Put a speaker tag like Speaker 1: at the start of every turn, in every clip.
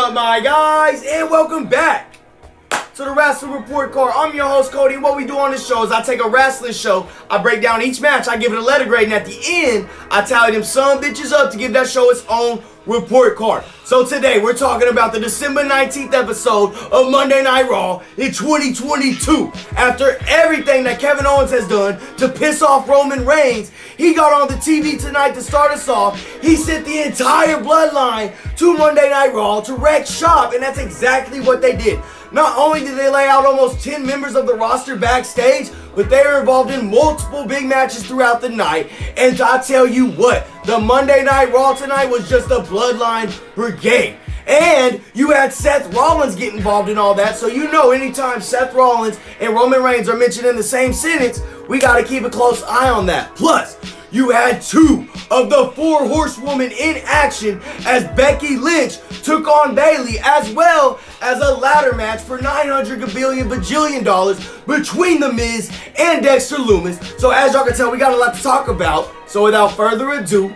Speaker 1: up, my guys, and welcome back to the Wrestling Report Card. I'm your host, Cody, and what we do on this show is I take a wrestling show, I break down each match, I give it a letter grade, and at the end, I tally them some bitches up to give that show its own report card. So today, we're talking about the December 19th episode of Monday Night Raw in 2022. After everything that Kevin Owens has done to piss off Roman Reigns, he got on the TV tonight to start us off. He sent the entire bloodline to Monday Night Raw to wreck shop, and that's exactly what they did. Not only did they lay out almost 10 members of the roster backstage, but they were involved in multiple big matches throughout the night. And I tell you what, the Monday Night Raw tonight was just a bloodline brigade. And you had Seth Rollins get involved in all that, so you know anytime Seth Rollins and Roman Reigns are mentioned in the same sentence, we gotta keep a close eye on that. Plus, you had two of the four horsewomen in action as Becky Lynch took on Bayley, as well as a ladder match for $900 bajillion between The Miz and Dexter Loomis. So as y'all can tell, we got a lot to talk about. So without further ado,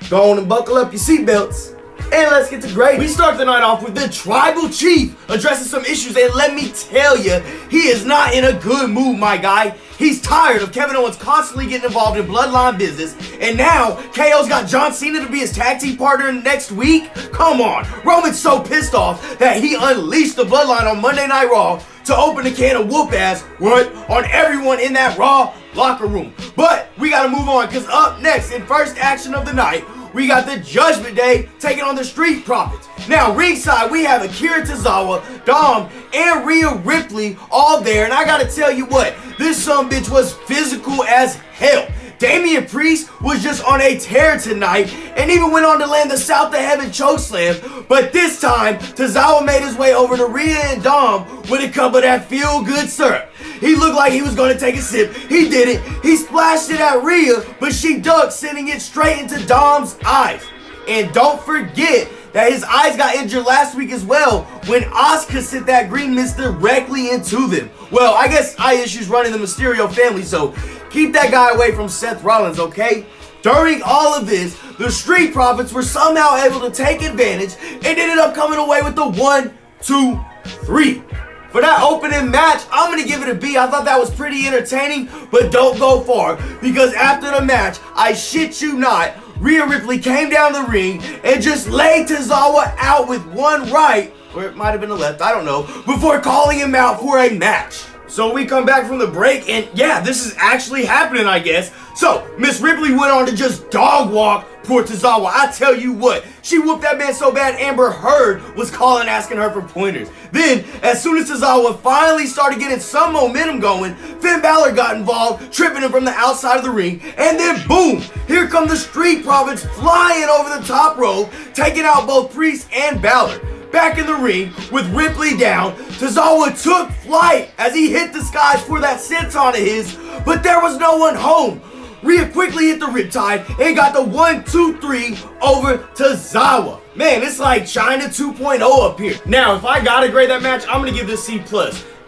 Speaker 1: go on and buckle up your seatbelts. And let's get to grading. We start the night off with the Tribal Chief addressing some issues, and let me tell you, he is not in a good mood, my guy. He's tired of Kevin Owens constantly getting involved in bloodline business, and now KO's got John Cena to be his tag team partner next week? Come on, Roman's so pissed off that he unleashed the bloodline on Monday Night Raw to open a can of whoop ass, on everyone in that Raw locker room. But we gotta move on, because up next in first action of the night, we got the Judgment Day taking on the Street Profits. Now, ringside, we have Akira Tozawa, Dom, and Rhea Ripley all there. And I gotta tell you what, this sumbitch was physical as hell. Damian Priest was just on a tear tonight and even went on to land the South of Heaven chokeslam. But this time, Tozawa made his way over to Rhea and Dom with a cup of that feel-good syrup. He looked like he was going to take a sip. He did it. He splashed it at Rhea, but she ducked, sending it straight into Dom's eyes. And don't forget that his eyes got injured last week as well when Asuka sent that green mist directly into them. Well, I guess eye issues running the Mysterio family, so keep that guy away from Seth Rollins, okay? During all of this, the Street Profits were somehow able to take advantage and ended up coming away with the 1, 2, 3. For that opening match, I'm going to give it a B. I thought that was pretty entertaining, but don't go far, because after the match, I shit you not, Rhea Ripley came down the ring and just laid Tozawa out with one right, or it might have been a left, I don't know, before calling him out for a match. So we come back from the break, and yeah, this is actually happening, I guess. So, Miss Ripley went on to just dog walk poor Tozawa. I tell you what, she whooped that man so bad Amber Heard was calling asking her for pointers. Then, as soon as Tozawa finally started getting some momentum going, Finn Balor got involved, tripping him from the outside of the ring, and then boom, here come the Street Profits flying over the top rope, taking out both Priest and Balor. Back in the ring, with Ripley down, Tozawa took flight as he hit the skies for that senton of his, but there was no one home. Rhea quickly hit the riptide and got the 1, 2, 3 over Tozawa. Man, it's like China 2.0 up here. Now, if I gotta grade that match, I'm gonna give this C+.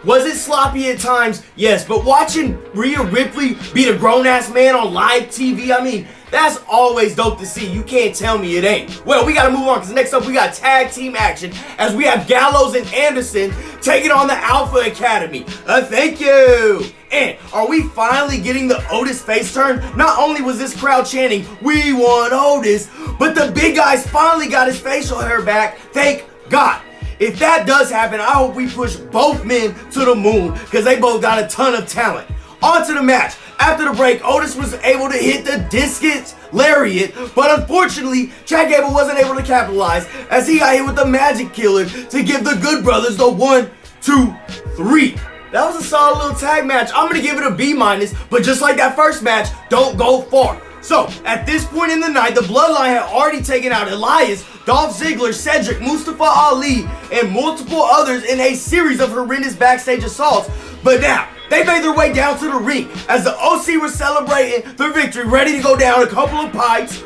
Speaker 1: Was it sloppy at times? Yes, but watching Rhea Ripley beat a grown-ass man on live TV, I mean, that's always dope to see. You can't tell me it ain't. Well, we gotta move on, because next up we got tag team action as we have Gallows and Anderson taking on the Alpha Academy. Thank you. And are we finally getting the Otis face turn? Not only was this crowd chanting, "We want Otis," but the big guy's finally got his facial hair back. Thank God. If that does happen, I hope we push both men to the moon, because they both got a ton of talent. On to the match. After the break, Otis was able to hit the discus lariat, but unfortunately, Chad Gable wasn't able to capitalize as he got hit with the Magic Killer to give the Good Brothers the 1, 2, 3. That was a solid little tag match. I'm going to give it a B-, but just like that first match, don't go far. So, at this point in the night, the Bloodline had already taken out Elias, Dolph Ziggler, Cedric, Mustafa Ali, and multiple others in a series of horrendous backstage assaults. But now, they made their way down to the ring as the OC were celebrating their victory, ready to go down a couple of pipes,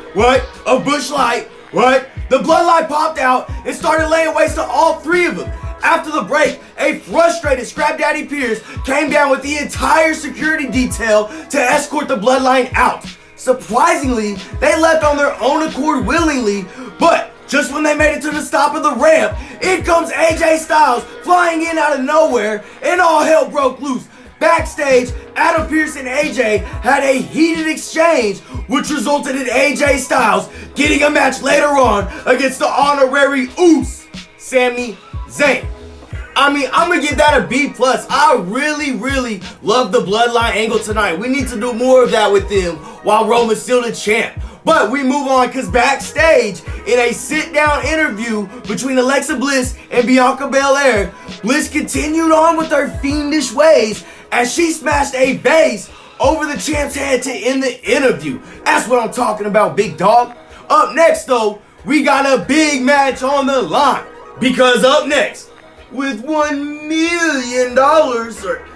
Speaker 1: a Busch Light, The Bloodline popped out and started laying waste to all three of them. After the break, a frustrated Scrap Daddy Pierce came down with the entire security detail to escort the Bloodline out. Surprisingly, they left on their own accord willingly, but Just when they made it to the stop of the ramp, in comes AJ Styles flying in out of nowhere, and all hell broke loose. Backstage, Adam Pearce and AJ had a heated exchange, which resulted in AJ Styles getting a match later on against the honorary Usos, Sami Zayn. I mean, I'm gonna give that a B+. I really love the Bloodline angle tonight. We need to do more of that with them while Roman's still the champ. But we move on because backstage, in a sit-down interview between Alexa Bliss and Bianca Belair, Bliss continued on with her fiendish ways as she smashed a vase over the champ's head to end the interview. That's what I'm talking about, big dog. Up next, though, we got a big match on the line. Because up next, with $1 million, or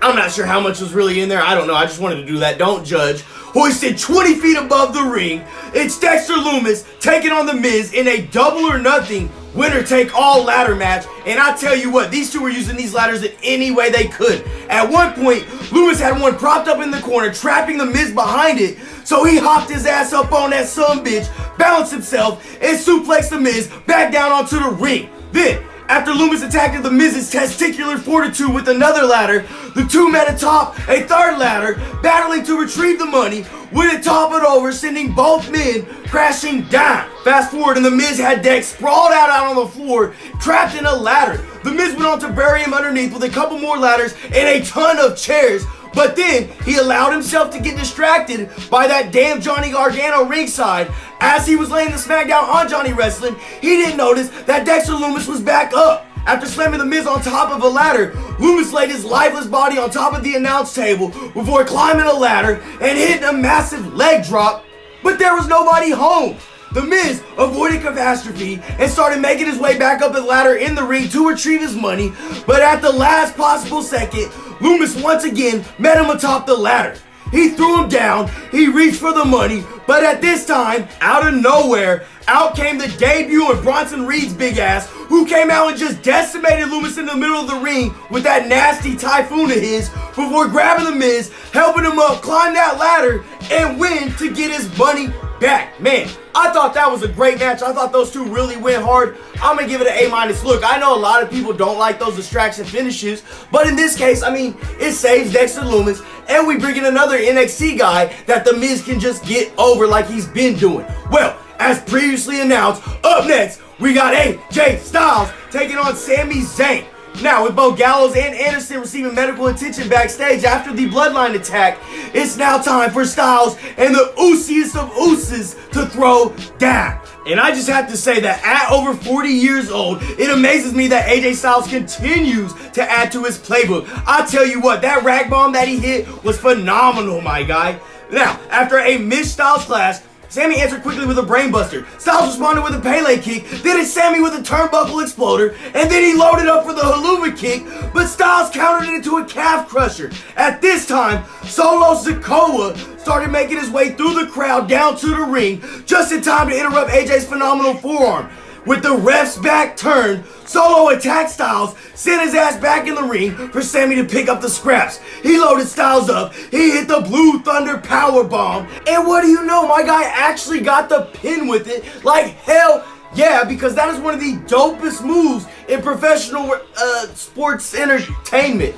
Speaker 1: I'm not sure how much was really in there. I don't know. I just wanted to do that. Don't judge. Hoisted 20 feet above the ring, it's Dexter Loomis taking on The Miz in a double or nothing winner-take-all ladder match. And I tell you what, these two were using these ladders in any way they could. At one point, Loomis had one propped up in the corner, trapping The Miz behind it. So he hopped his ass up on that sumbitch, balanced himself, and suplexed The Miz back down onto the ring. Then, after Loomis attacked The Miz's testicular fortitude with another ladder, the two met atop a third ladder, battling to retrieve the money, with it toppled over, sending both men crashing down. Fast forward, and The Miz had Dex sprawled out on the floor, trapped in a ladder. The Miz went on to bury him underneath with a couple more ladders and a ton of chairs. But then, he allowed himself to get distracted by that damn Johnny Gargano ringside. As he was laying the smackdown on Johnny Wrasslin, he didn't notice that Dexter Loomis was back up. After slamming The Miz on top of a ladder, Loomis laid his lifeless body on top of the announce table before climbing a ladder and hitting a massive leg drop, but there was nobody home. The Miz avoided catastrophe and started making his way back up the ladder in the ring to retrieve his money, but at the last possible second, Loomis once again met him atop the ladder. He threw him down, he reached for the money, but at this time, out of nowhere, out came the debut of Bronson Reed's big ass, who came out and just decimated Loomis in the middle of the ring with that nasty typhoon of his before grabbing The Miz, helping him up, climb that ladder, and win to get his money back. Man, I thought that was a great match. I thought those two really went hard. I'm going to give it an A-. Look, I know a lot of people don't like those distraction finishes, but in this case, I mean, it saves Dexter Loomis, and we bring in another NXT guy that The Miz can just get over like he's been doing. Well, as previously announced, up next, we got AJ Styles taking on Sami Zayn. Now, with both Gallows and Anderson receiving medical attention backstage after the Bloodline attack, it's now time for Styles and the Usos of Usos to throw down. And I just have to say that at over 40 years old, it amazes me that AJ Styles continues to add to his playbook. I tell you what, that rag bomb that he hit was phenomenal, my guy. Now, after a missed Styles clash, Sami answered quickly with a brainbuster. Styles responded with a Pele kick, then hit Sami with a turnbuckle exploder, and then he loaded up for the haluva kick, but Styles countered it into a calf crusher. At this time, Solo Sikoa started making his way through the crowd down to the ring, just in time to interrupt AJ's phenomenal forearm. With the ref's back turned, Solo attacked Styles, sent his ass back in the ring for Sami to pick up the scraps. He loaded Styles up, he hit the Blue Thunder powerbomb, and what do you know, my guy actually got the pin with it, like hell yeah, because that is one of the dopest moves in professional sports entertainment.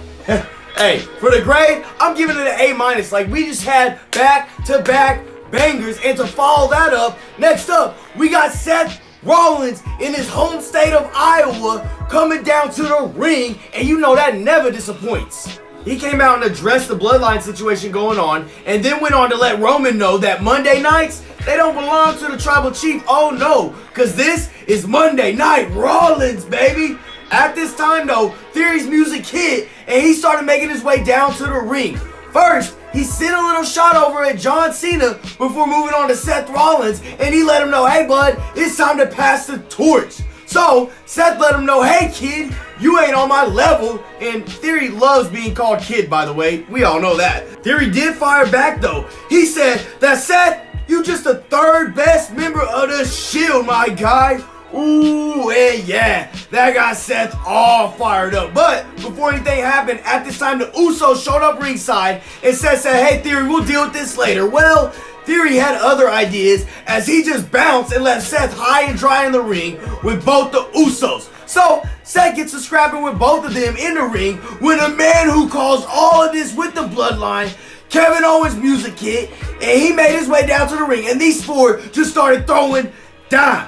Speaker 1: Hey, for the grade, I'm giving it an A-. Like, we just had back-to-back bangers, and to follow that up, next up, we got Seth Rollins in his home state of Iowa coming down to the ring, and you know that never disappoints. He came out and addressed the Bloodline situation going on, and then went on to let Roman know that Monday nights, they don't belong to the Tribal Chief. Oh no, because this is Monday Night Rollins, baby. At this time though, Theory's music hit, and he started making his way down to the ring. First, he sent a little shot over at John Cena before moving on to Seth Rollins, and he let him know, hey bud, it's time to pass the torch. So, Seth let him know, hey kid, you ain't on my level, and Theory loves being called kid, by the way. We all know that. Theory did fire back though. He said that Seth, you just the third best member of the Shield, my guy. Ooh, and yeah, that got Seth all fired up. But before anything happened, at this time, the Usos showed up ringside, and Seth said, hey, Theory, we'll deal with this later. Well, Theory had other ideas as he just bounced and left Seth high and dry in the ring with both the Usos. So Seth gets to scrapping with both of them in the ring when a man who caused all of this with the bloodline, Kevin Owens' music hit, and he made his way down to the ring, and these four just started throwing down.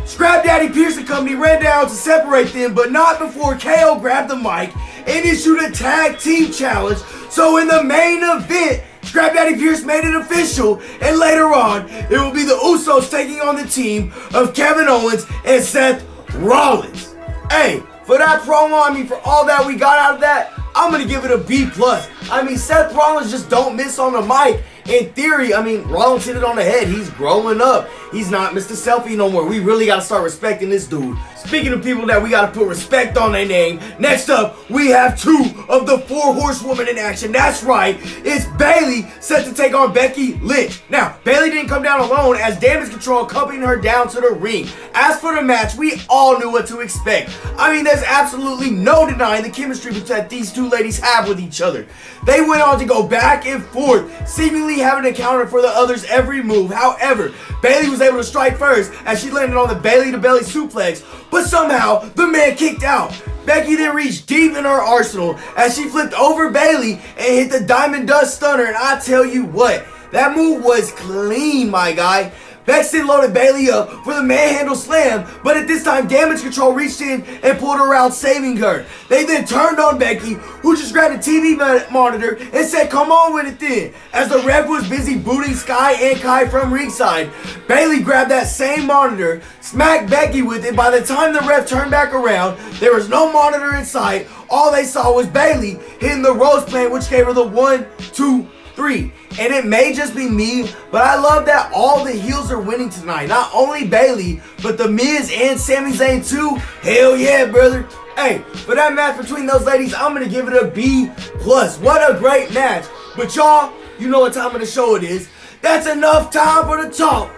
Speaker 1: Scrap Daddy Pierce and company ran down to separate them, but not before KO grabbed the mic and issued a tag team challenge. So in the main event, Scrap Daddy Pierce made it official, and later on, it will be the Usos taking on the team of Kevin Owens and Seth Rollins. Hey, for that promo, for all that we got out of that, I'm going to give it a B+. Seth Rollins just don't miss on the mic. In theory, Rollins hit it on the head. He's growing up. He's not Mr. Selfie no more. We really got to start respecting this dude. Speaking of people that we got to put respect on their name, next up, we have two of the four horsewomen in action. That's right. It's Bayley set to take on Becky Lynch. Now, Bayley didn't come down alone as Damage Control accompanied her down to the ring. As for the match, we all knew what to expect. There's absolutely no denying the chemistry that these two ladies have with each other. They went on to go back and forth, seemingly having a counter for the other's every move. However, Bayley was able to strike first as she landed on the belly-to-belly suplex, but somehow the man kicked out. Becky then reached deep in her arsenal as she flipped over Bayley and hit the Diamond Dust Stunner, and I tell you what, that move was clean, my guy. Bex then loaded Bayley up for the manhandle slam, but at this time, Damage Control reached in and pulled her out, saving her. They then turned on Becky, who just grabbed a TV monitor and said, "Come on with it then." As the ref was busy booting Sky and Kai from ringside, Bayley grabbed that same monitor, smacked Becky with it. By the time the ref turned back around, there was no monitor in sight. All they saw was Bayley hitting the Rose Plant, which gave her the 1, 2, 3. And it may just be me, but I love that all the heels are winning tonight. Not only Bayley, but The Miz and Sami Zayn too. Hell yeah, brother. Hey, for that match between those ladies, I'm going to give it a B+. What a great match. But y'all, you know what time of the show it is. That's enough time for the talk,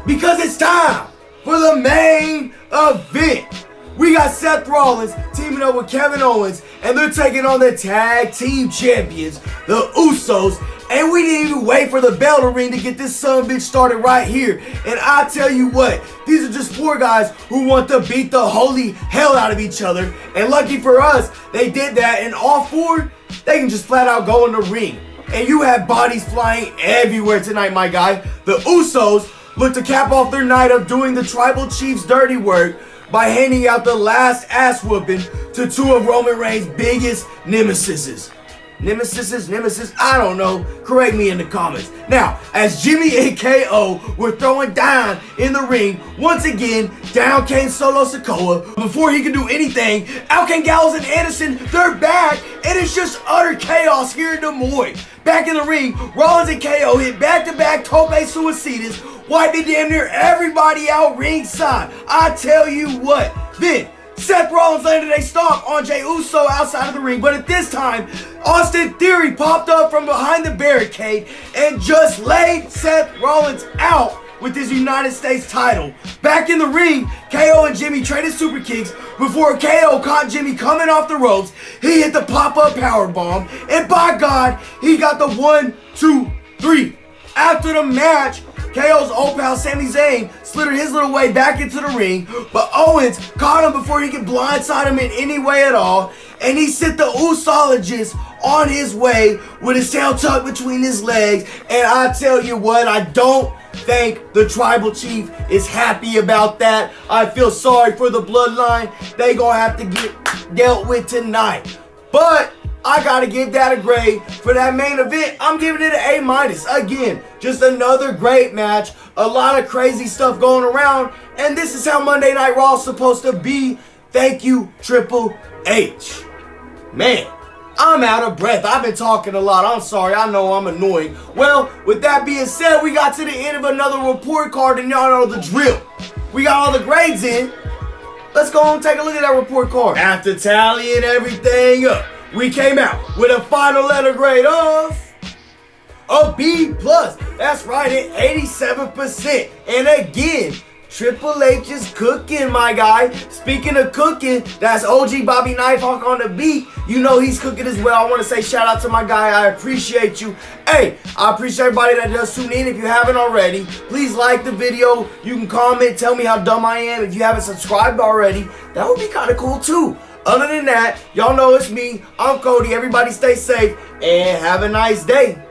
Speaker 1: because it's time for the main event. We got Seth Rollins teaming up with Kevin Owens, and they're taking on the tag team champions, the Usos. And we didn't even wait for the bell to ring to get this son-of-a-bitch started right here. And I tell you what, these are just four guys who want to beat the holy hell out of each other. And lucky for us, they did that. And all four, they can just flat out go in the ring. And you have bodies flying everywhere tonight, my guy. The Usos look to cap off their night of doing the Tribal Chief's dirty work by handing out the last ass whooping to two of Roman Reigns' biggest nemesis, I don't know. Correct me in the comments. Now, as Jimmy and KO were throwing down in the ring, once again, down came Solo Sikoa. Before he could do anything, out came Gallows and Anderson. They're back, and it's just utter chaos here in Des Moines. Back in the ring, Rollins and KO hit back-to-back tope suicidas, wiping damn near everybody out ringside. I tell you what. Then, Seth Rollins landed a stomp on Jey Uso outside of the ring, but at this time, Austin Theory popped up from behind the barricade and just laid Seth Rollins out with his United States title. Back in the ring, KO and Jimmy traded super kicks before KO caught Jimmy coming off the ropes. He hit the pop-up powerbomb, and by God, he got the 1, 2, 3. After the match, KO's old pal Sami Zayn slithered his little way back into the ring, but Owens caught him before he could blindside him in any way at all, and he sent the Usologist on his way with his tail tucked between his legs. And I tell you what, I don't think the Tribal Chief is happy about that. I feel sorry for the Bloodline. They gonna have to get dealt with tonight. But I gotta give that a grade. For that main event, I'm giving it an A-. Again, just another great match. A lot of crazy stuff going around. And this is how Monday Night Raw is supposed to be. Thank you, Triple H. Man, I'm out of breath. I've been talking a lot. I'm sorry. I know I'm annoying. Well, with that being said, we got to the end of another report card, and y'all know the drill. We got all the grades in. Let's go and take a look at that report card. After tallying everything up, we came out with a final letter grade of a B+. That's right, at 87%. And again, Triple H is cooking, my guy. Speaking of cooking, that's OG Bobby Knifehawk on the beat. You know he's cooking as well. I want to say shout out to my guy. I appreciate you. Hey, I appreciate everybody that does tune in. If you haven't already, please like the video. You can comment, tell me how dumb I am. If you haven't subscribed already, that would be kind of cool too. Other than that, y'all know it's me. I'm Cody. Everybody stay safe and have a nice day.